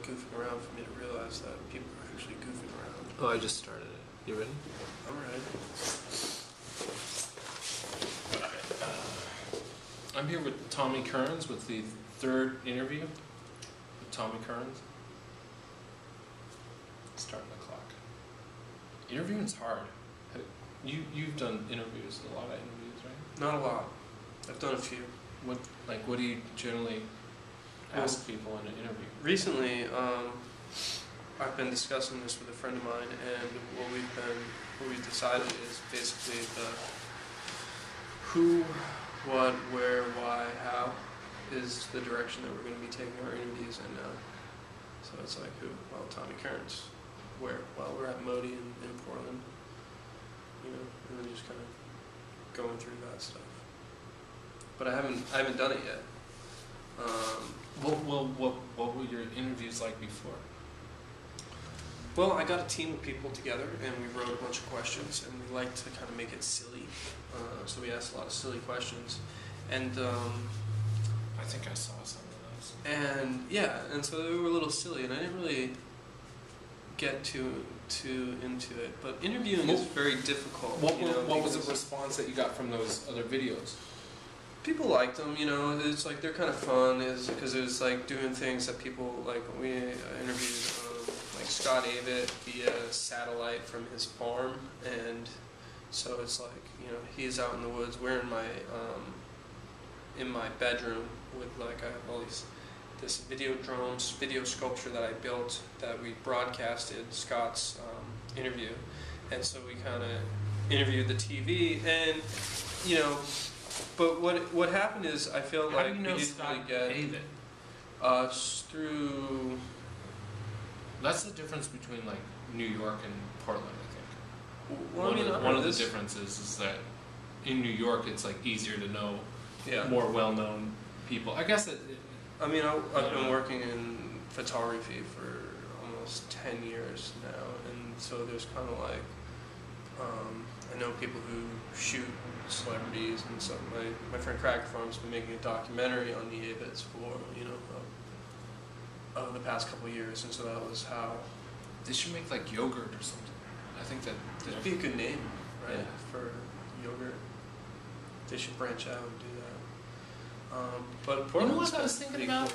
goofing around for me to realize that people are actually goofing around. Oh, I just started it. You ready? I'm ready. I'm here with Tommy Kearns with the third interview with Tommy Kearns. Starting the clock. Interviewing's hard. You've done interviews, a lot of interviews, right? Not a lot. I've done a few. What do you generally ask people in an interview? Recently, I've been discussing this with a friend of mine, and what we've decided is basically the who, what, where, why, how is the direction that we're going to be taking our interviews in now. So it's like who? Well, Tommy Kearns. Where? Well, we're at Modi in Portland. You know, and then just kind of going through that stuff. But I haven't done it yet. What were your interviews like before? Well, I got a team of people together, and we wrote a bunch of questions, and we like to kind of make it silly. So we asked a lot of silly questions, and I think I saw some of those. And yeah, and so they were a little silly, and I didn't really get too into it. But interviewing is very difficult. What was the response that you got from those other videos? People liked them, you know. It's like they're kind of fun, because it was like doing things that people like. We interviewed like Scott Avett via satellite from his farm, and so it's like, you know, he's out in the woods. We're in my bedroom with like I have all this video sculpture that I built that we broadcasted Scott's interview, and so we kind of interviewed the TV, and you know. But what happened is I feel like we didn't really get Avett? Through. That's the difference between like New York and Portland, I think. Well, one of the differences is that in New York it's like easier to know more well-known people. I guess I've been working in photography for almost 10 years now, and so there's kind of like I know people who shoot celebrities, and so my friend Cracker Farm's been making a documentary on the Avets for the past couple of years, and so that was how. They should make like yogurt or something. I think that'd be a good name, right? Yeah. For yogurt. They should branch out and do that. But Portland's, you know what I was thinking about?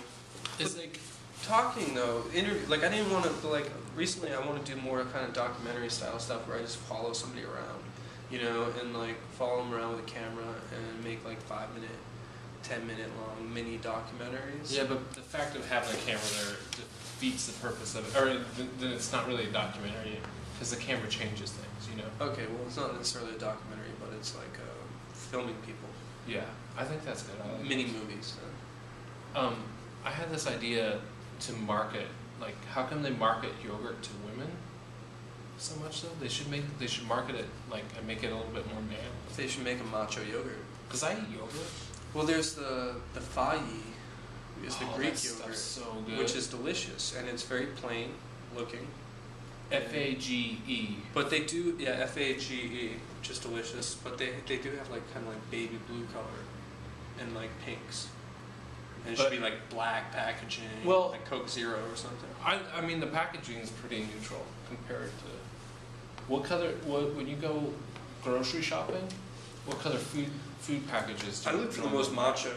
Cool. Is like talking though, like I didn't want to like recently. I want to do more kind of documentary style stuff where I just follow somebody around, you know, and like follow them around with a camera and make like 5-minute, 10-minute long mini documentaries. Yeah, but the fact of having a camera there defeats the purpose of it, or then it's not really a documentary because the camera changes things, you know. Okay, well, it's not necessarily a documentary, but it's like filming people. Yeah, I think that's good. I like mini movies. I had this idea to market, like, how come they market yogurt to women so much though? They should market it like and make it a little bit more male. They should make a macho yogurt. Cause I eat yogurt. Well, there's the Fayi, is the Greek yogurt, so good, which is delicious, and it's very plain looking. Fage. But they do, Fage, which is delicious. But they do have like kind of like baby blue color and like pinks. And it should be like black packaging, like Coke Zero or something. I mean, the packaging is pretty neutral compared to what color. When you go grocery shopping, what color food packages? I look for the most macho.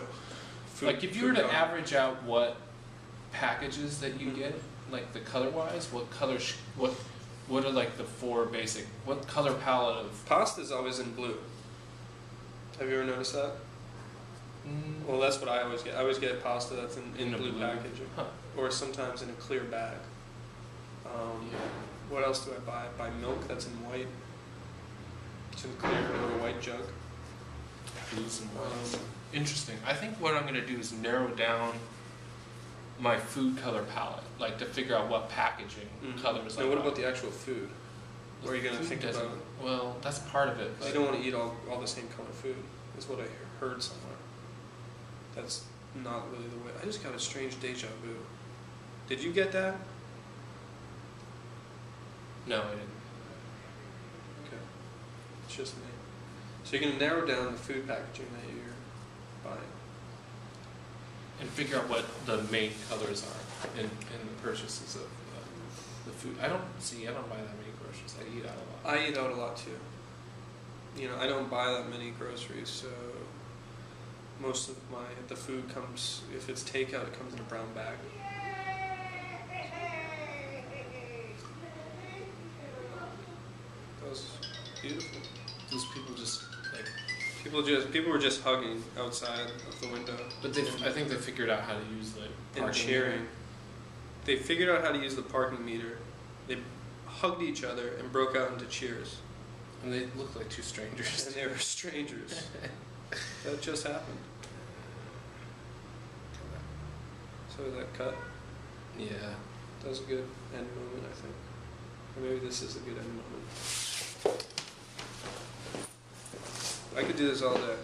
Like if you were to average out what packages that you get, like the color wise, what color? What are like the four basic? What color palette of pasta is always in blue? Have you ever noticed that? Well, that's what I always get. I always get pasta that's in blue packaging, or sometimes in a clear bag. What else do I buy? I buy milk that's in white. It's in clear or a white jug. Blues and whites. Interesting. I think what I'm going to do is narrow down my food color palette, like to figure out what packaging colors. Now, what about the actual food? What are you going to think about it? Well, that's part of it. You don't want to eat all the same color food. Is what I heard somewhere. That's not really the way. I just got a strange deja vu. Did you get that? No, I didn't. Okay. It's just me. So you're going to narrow down the food packaging that you're buying. and figure out what the main colors are in the purchases of the food. I don't buy that many groceries. I eat out a lot. I eat out a lot too. You know, I don't buy that many groceries, so most of the food comes, if it's takeout, it comes in a brown bag. That was beautiful. Those people just like. People were just hugging outside of the window. But I think they figured out how to use the and parking cheering. meter. They figured out how to use the parking meter. They hugged each other and broke out into cheers. And they looked like two strangers. And they were strangers. That just happened. So that cut. Yeah. That was a good end moment, I think. Or maybe this is a good end moment. I could do this all day.